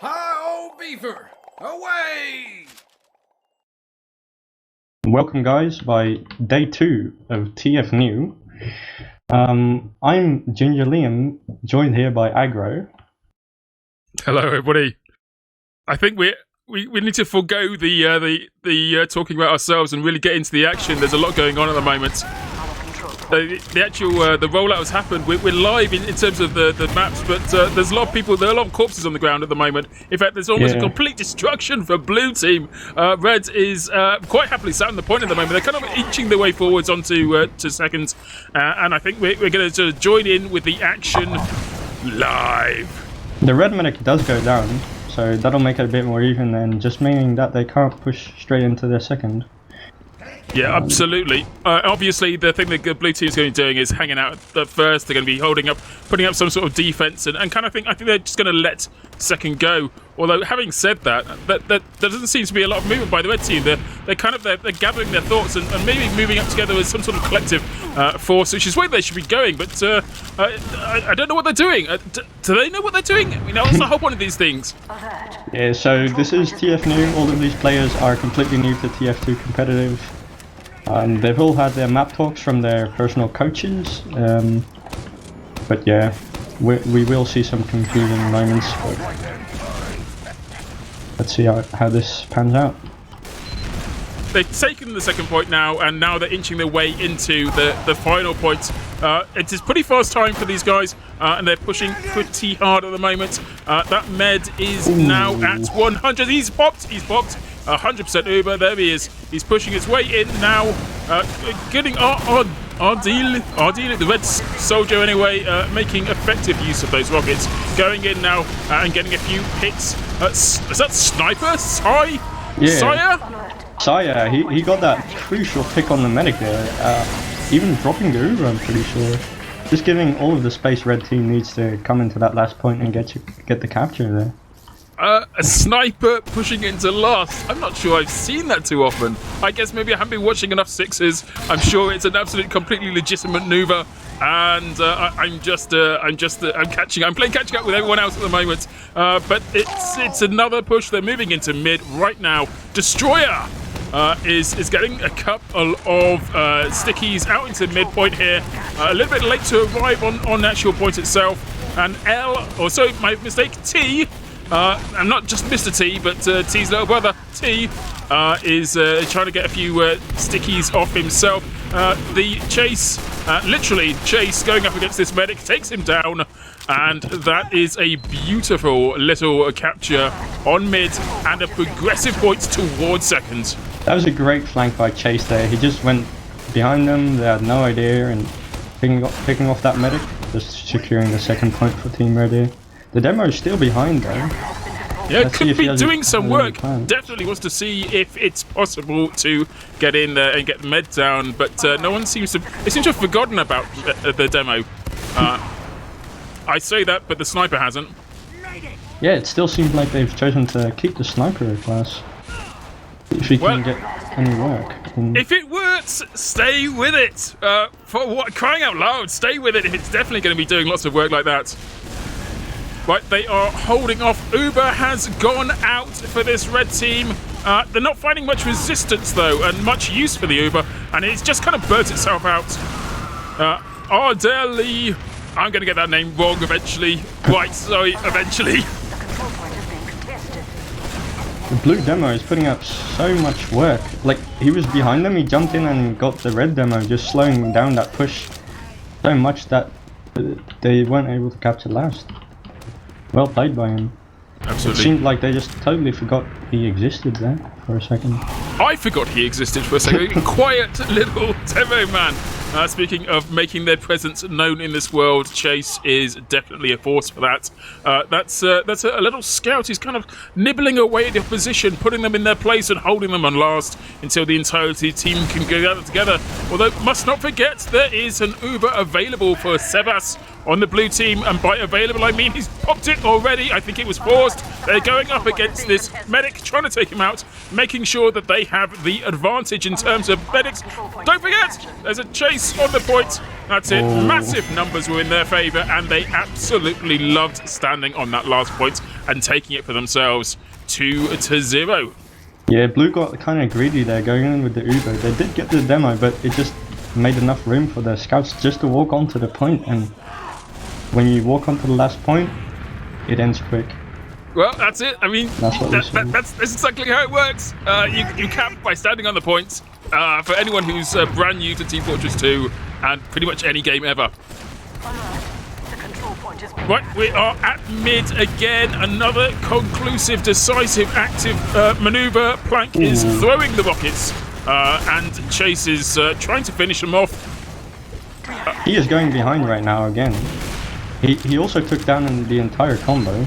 Hi, old beaver! Away! Welcome guys by day 2 of TFNew. I'm Ginger Liam, joined here by Agro. Hello everybody. I think we need to forego the talking about ourselves and really get into the action. There's a lot going on at the moment. The actual the rollout has happened. We're live in terms of the maps, but there's a lot of people. There are a lot of corpses on the ground at the moment. In fact, there's almost a complete destruction for blue team. Red is quite happily sat on the point at the moment. They're kind of inching their way forwards onto to second, and I think we're going to join in with the action live. The red medic does go down, so that'll make it a bit more even then, just meaning that they can't push straight into their second. Yeah, absolutely. Obviously, the thing that the blue team's going to be doing is hanging out at first. They're going to be putting up some sort of defense, and kind of think. I think they're just going to let second go. Although, having said that, there doesn't seem to be a lot of movement by the red team. They're gathering their thoughts and maybe moving up together as some sort of collective force, which is where they should be going. But I don't know what they're doing. Do they know what they're doing? I mean, that's the whole point of these things. Yeah, so this is TFNew. All of these players are completely new to TF2 competitive. They've all had their map talks from their personal coaches, but yeah, we will see some confusing moments. Let's see how this pans out. They've taken the second point now, and now they're inching their way into the final point. It is pretty fast time for these guys, and they're pushing pretty hard at the moment. That med is now at 100. He's popped. 100% Uber. There he is. He's pushing his way in now. Getting our deal, the red soldier anyway, making effective use of those rockets. Going in now and getting a few hits. Is that Sniper? Sire, he got that crucial pick on the medic there. Even dropping the Uber, I'm pretty sure. Just giving all of the space red team needs to come into that last point and get the capture there. A sniper pushing into last. I'm not sure I've seen that too often. I guess maybe I haven't been watching enough sixes. I'm sure it's an absolute, completely legitimate maneuver, and I'm playing catching up with everyone else at the moment. But it's another push. They're moving into mid right now. Destroyer is getting a couple of stickies out into midpoint here. A little bit late to arrive on actual point itself. And my mistake, T. And not just Mr. T, but T's little brother, T, is trying to get a few stickies off himself. The Chase, literally Chase, going up against this medic, takes him down, and that is a beautiful little capture on mid and a progressive point towards second. That was a great flank by Chase there. He just went behind them, they had no idea, and picking off that medic, just securing the second point for Team Red here. The demo is still behind though. Yeah, could be doing some work. Definitely wants to see if it's possible to get in there and get the med down, but no one seems to. They seem to have forgotten about the demo. I say that, but the sniper hasn't. Yeah, it still seems like they've chosen to keep the sniper class. If he can get any work. If it works, stay with it. For what? Crying out loud, stay with it. If it's definitely going to be doing lots of work like that. Right, they are holding off. Uber has gone out for this red team. They're not finding much resistance, though, and much use for the Uber, and it's just kind of burnt itself out. Ardeli, I'm going to get that name wrong eventually. Right, sorry, eventually. The blue demo is putting up so much work. Like, he was behind them, he jumped in and got the red demo, just slowing down that push so much that they weren't able to capture last. Well played by him. Absolutely. It seemed like they just totally forgot he existed there for a second. I forgot he existed for a second. Quiet little demo man. Speaking of making their presence known in this world, Chase is definitely a force for that. That's a little scout. He's kind of nibbling away at the opposition, putting them in their place and holding them on last until the entirety team can gather together. Although, must not forget, there is an Uber available for Sebas on the blue team, and by available I mean he's popped it already. I think it was forced. They're going up against this medic, trying to take him out, making sure that they have the advantage in terms of medics. Don't forget, there's a chase on the point. That's it. Massive numbers were in their favour, and they absolutely loved standing on that last point and taking it for themselves 2-0. Yeah, blue got kind of greedy there going in with the Uber. They did get the demo, but it just made enough room for the scouts just to walk onto the point, and when you walk onto the last point, it ends quick. Well, that's it. I mean, that's exactly how it works. You cap by standing on the points. For anyone who's brand new to Team Fortress 2 and pretty much any game ever. Right, we are at mid again. Another conclusive, decisive, active maneuver. Plank is throwing the rockets, and Chase is trying to finish them off. He is going behind right now again. He also took down the entire combo.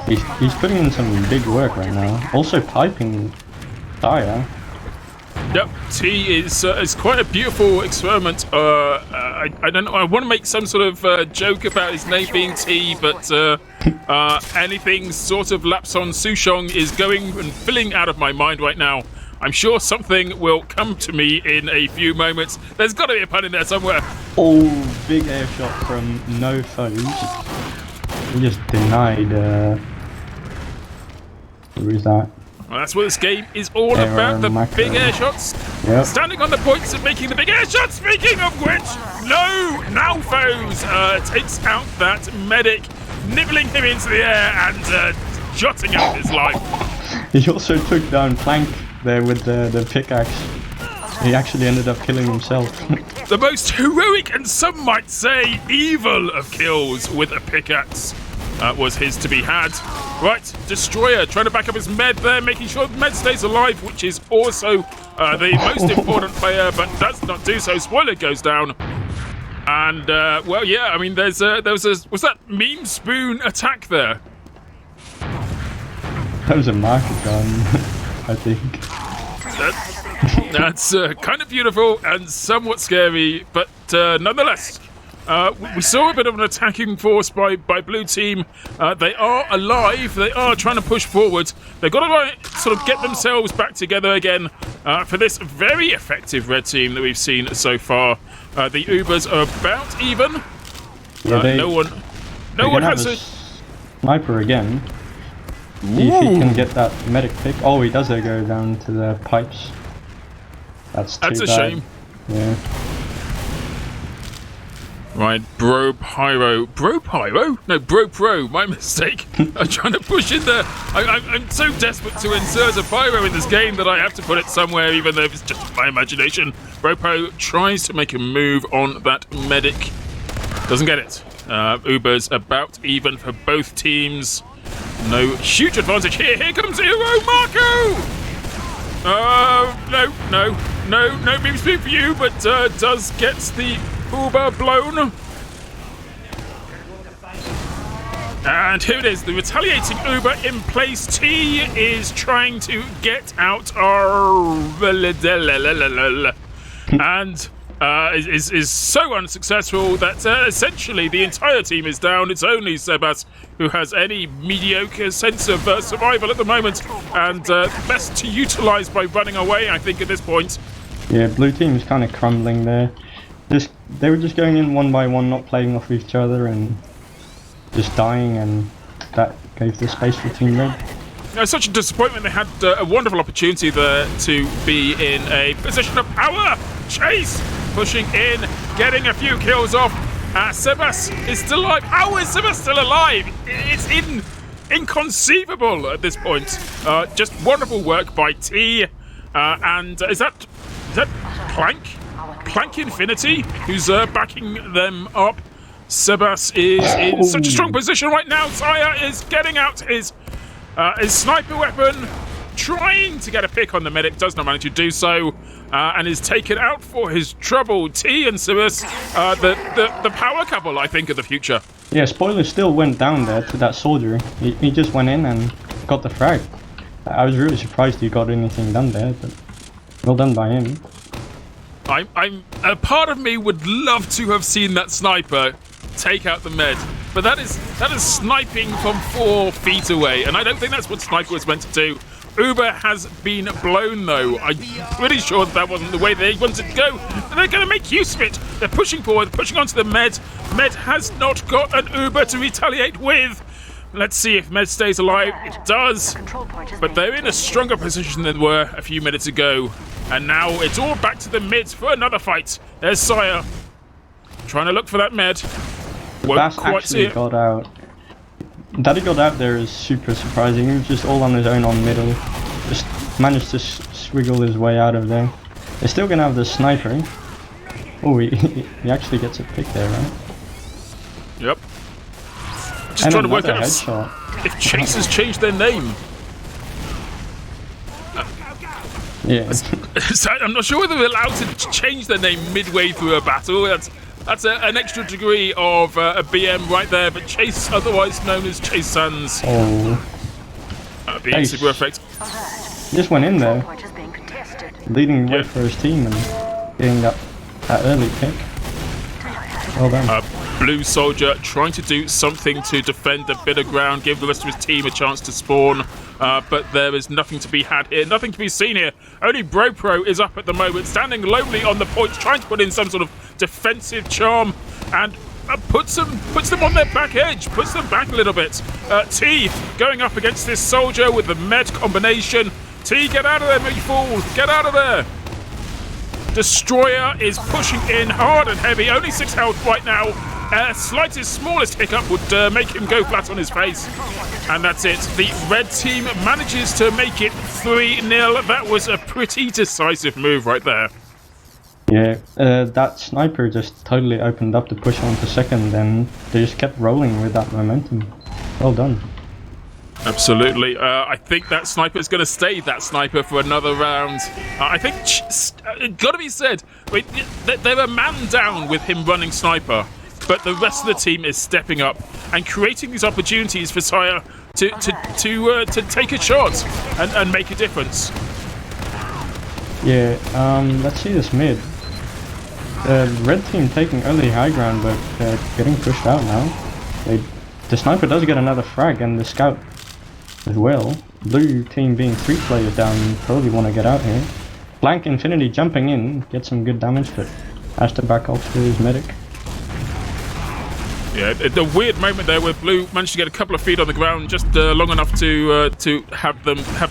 He's putting in some big work right now. Also piping Dire. Yep, T is quite a beautiful experiment. I don't know. I want to make some sort of joke about his name being T, but anything sort of Lapson Souchong is going and filling out of my mind right now. I'm sure something will come to me in a few moments. There's got to be a pun in there somewhere. Oh, big air shot from No Foes. He just denied. Who is that? Well, that's what this game is all about, the big air shots. Yep. Standing on the points and making the big air shots. Speaking of which, no, now Foes takes out that medic, nibbling him into the air and jotting out his life. He also took down Plank there with the pickaxe. He actually ended up killing himself. The most heroic and some might say evil of kills with a pickaxe was his to be had. Right, Destroyer trying to back up his med there, making sure the med stays alive, which is also the most important player, but does not do so. Spoiler goes down. And, well, yeah, I mean, was that meme spoon attack there? That was a market gun, I think. That's kind of beautiful and somewhat scary, but nonetheless, we saw a bit of an attacking force by blue team. They are alive. They are trying to push forward. They've got to sort of get themselves back together again for this very effective red team that we've seen so far. The Ubers are about even. Yeah, no one has a sniper again. See if he can get that medic pick. Oh, he does go down to the pipes. That's too bad. a shame. Yeah. Right, Bro Pyro. Bro Pyro? No, Bro Pro. My mistake. I'm trying to push in there. I'm so desperate to insert a Pyro in this game that I have to put it somewhere, even though it's just my imagination. Bro Pro tries to make a move on that medic. Doesn't get it. Uber's about even for both teams. No huge advantage here. Here comes Hero Marco! No beam speed for you, but does get the Uber blown. And here it is, the retaliating Uber in place. T is trying to get out our... and is so unsuccessful that essentially the entire team is down. It's only Sebas who has any mediocre sense of survival at the moment, and best to utilise by running away, I think, at this point. Yeah, blue team is kind of crumbling there. They were just going in one by one, not playing off each other, and just dying, and that gave the space for Team Red. It's such a disappointment. They had a wonderful opportunity there to be in a position of power. Chase pushing in, getting a few kills off. Sebas is still alive. How is Sebas still alive? It's inconceivable at this point. Just wonderful work by T. And is that Plank? Plank Infinity, who's backing them up. Sebas is in such a strong position right now. Taya is getting out his sniper weapon, trying to get a pick on the medic, does not manage to do so, and is taken out for his trouble. T and Sebas, the power couple, I think, of the future. Yeah, Spoiler still went down there to that soldier. He just went in and got the frag. I was really surprised he got anything done there, but well done by him. A part of me would love to have seen that sniper take out the med. But that is sniping from 4 feet away, and I don't think that's what Sniper was meant to do. Uber has been blown, though. I'm pretty sure that wasn't the way they wanted to go. And they're going to make use of it. They're pushing forward, pushing onto the med. Med has not got an Uber to retaliate with. Let's see if Med stays alive. It does. But they're in a stronger position than they were a few minutes ago. And now it's all back to the mids for another fight. There's Sire. Trying to look for that med. Won't quite see it. Got out. That he got out there is super surprising. He was just all on his own on middle. Just managed to swiggle his way out of there. They're still going to have the sniper. Oh, he actually gets a pick there, right? Yep. Just trying to work out if Chase has changed their name. Yeah. I'm not sure whether they're allowed to change their name midway through a battle. That's an extra degree of a BM right there. But Chase, otherwise known as Chase Sands. Oh. Being super effective. He just went in there, leading the way for his team and getting that early pick. Well done. Blue Soldier trying to do something to defend a bit of ground, give the rest of his team a chance to spawn, but there is nothing to be had here, nothing to be seen here. Only BroPro is up at the moment, standing lonely on the points, trying to put in some sort of defensive charm, and puts them on their back edge, puts them back a little bit. T going up against this soldier with the med combination. T, get out of there, Wiethoofd, get out of there. Destroyer is pushing in hard and heavy, only 6 health right now. Smallest hiccup would make him go flat on his face. And that's it. The red team manages to make it 3-0. That was a pretty decisive move right there. Yeah, that sniper just totally opened up the push onto second, and they just kept rolling with that momentum. Well done. Absolutely. I think that sniper is going to stay that sniper for another round. I think it got to be said, they're a man down with him running sniper, but the rest of the team is stepping up and creating these opportunities for Sire to take a shot and make a difference. Yeah. Let's see this mid. Red team taking early high ground, but getting pushed out now. The sniper does get another frag, and the scout as well. Blue team being 3 players down, probably want to get out here. Blank Infinity jumping in, get some good damage, but has to back off to his medic. Yeah, the weird moment there where Blue managed to get a couple of feet on the ground, just long enough to have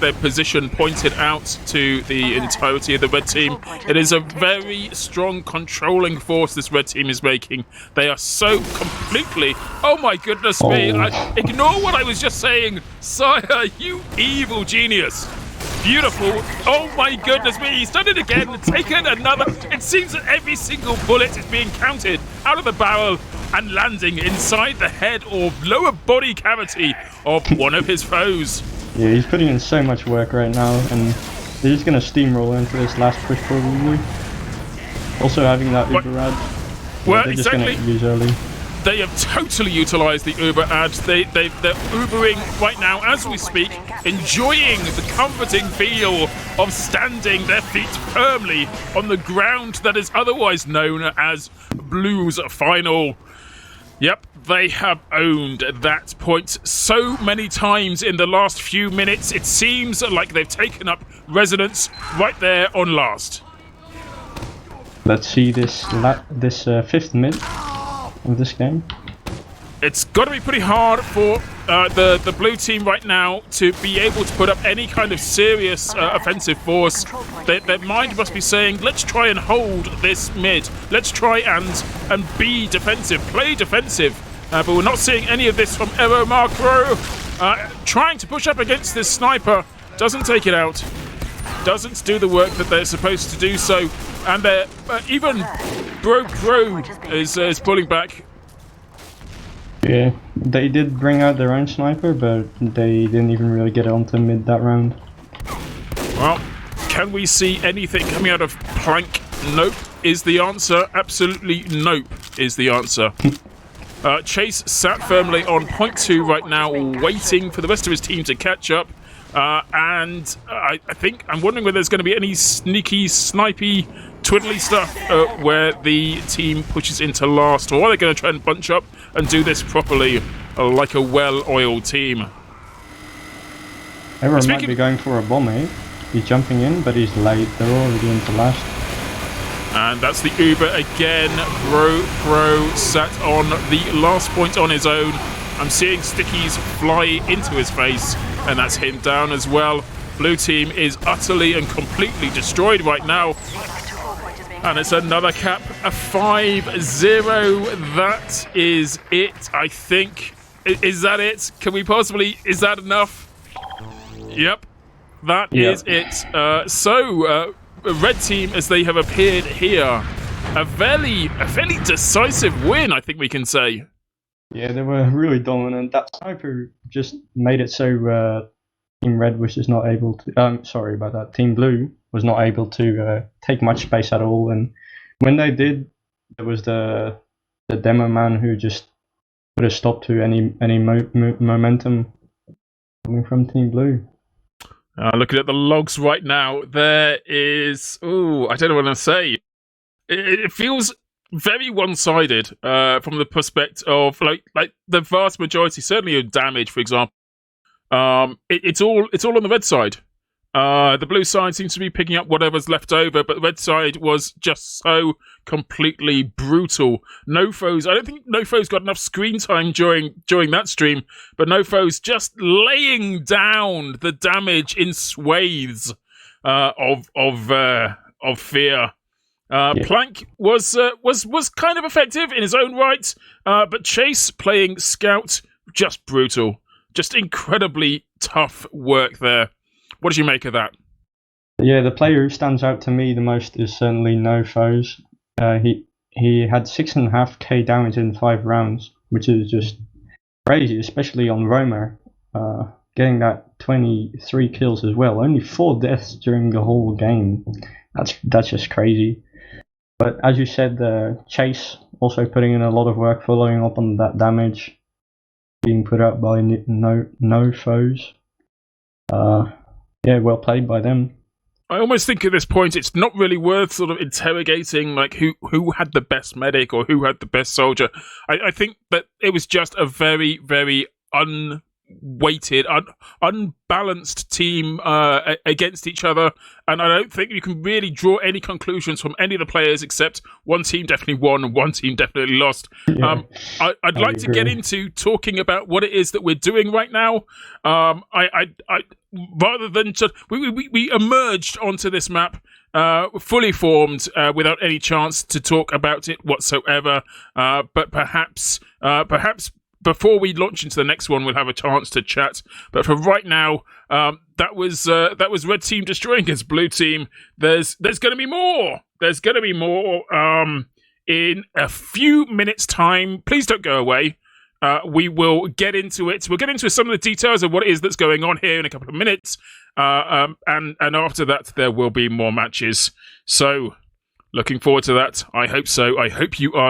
their position pointed out to the entirety of the red team. It is a very strong controlling force this red team is making. They are so completely... Oh my goodness me! Ignore what I was just saying, Sire. You evil genius. Beautiful. Oh my goodness me, he's done it again, taken another. It seems that every single bullet is being counted out of the barrel and landing inside the head or lower body cavity of one of his foes. Yeah, he's putting in so much work right now, and they're just going to steamroll into this last push probably. Also having that Uber ad. Well, they're exactly. Just going to use early. They have totally utilised the Uber ads. They're Ubering right now as we speak, enjoying the comforting feel of standing their feet firmly on the ground that is otherwise known as Blue's Final. Yep, they have owned that point so many times in the last few minutes. It seems like they've taken up residence right there on last. Let's see this fifth mid of this game. It's got to be pretty hard for the blue team right now to be able to put up any kind of serious offensive force. Their mind must be saying, let's try and hold this mid. Let's try and be defensive, play defensive. But we're not seeing any of this from Aero Macro. Trying to push up against this sniper. Doesn't take it out. Doesn't do the work that they're supposed to do so. And even BroPro is pulling back. Yeah, they did bring out their own sniper, but they didn't even really get onto mid that round. Well, can we see anything coming out of Plank? Nope is the answer. Absolutely nope is the answer. Chase sat firmly on point 2 right now, waiting for the rest of his team to catch up. And I think I'm wondering whether there's going to be any sneaky, snipey twiddly stuff where the team pushes into last, or are they going to try and bunch up and do this properly like a well-oiled team? Everyone might be going for a bomb, eh? He's jumping in, but he's late. They're already into last. And that's the Uber again. Bro sat on the last point on his own. I'm seeing stickies fly into his face, and that's him down as well. Blue team is utterly and completely destroyed right now. And it's another cap, a 5-0. That is it, I think. Is that it? Can we possibly... Is that enough? Yep. That is it. So, red team, as they have appeared here, a fairly decisive win, I think we can say. Yeah, they were really dominant. That sniper just made it so Team Red was just not able to... sorry about that. Team Blue was not able to take much space at all. And when they did, there was the demo man who just put a stop to any momentum coming from Team Blue. Looking at the logs right now, there is... Ooh, I don't know what I'm saying. It feels very one-sided from the perspective of like the vast majority, certainly of damage, for example. It's all on the red side. The blue side seems to be picking up whatever's left over, but the red side was just so completely brutal. Nofo's, I don't think Nofo's got enough screen time during that stream, but Nofo's just laying down the damage in swathes of fear. Plank was kind of effective in his own right, but Chase playing Scout, just brutal. Just incredibly tough work there. What did you make of that? Yeah, the player who stands out to me the most is certainly Nofo's. He had 6.5k damage in 5 rounds, which is just crazy, especially on Roamer. Getting that 23 kills as well. Only 4 deaths during the whole game. That's just crazy. But as you said, Chase also putting in a lot of work, following up on that damage being put out by Nofo's. Yeah, well played by them. I almost think at this point it's not really worth sort of interrogating like who had the best medic or who had the best soldier. I think that it was just a very, very unweighted, unbalanced team against each other, and I don't think you can really draw any conclusions from any of the players except one team definitely won and one team definitely lost. Yeah, I'd like to get into talking about what it is that we're doing right now. Rather than just we emerged onto this map fully formed without any chance to talk about it whatsoever. But perhaps before we launch into the next one, we'll have a chance to chat. But for right now, that was red team destroying his blue team. There's going to be more. There's going to be more in a few minutes' time. Please don't go away. We will get into it. We'll get into some of the details of what it is that's going on here in a couple of minutes. And after that, there will be more matches. So, looking forward to that. I hope so. I hope you are.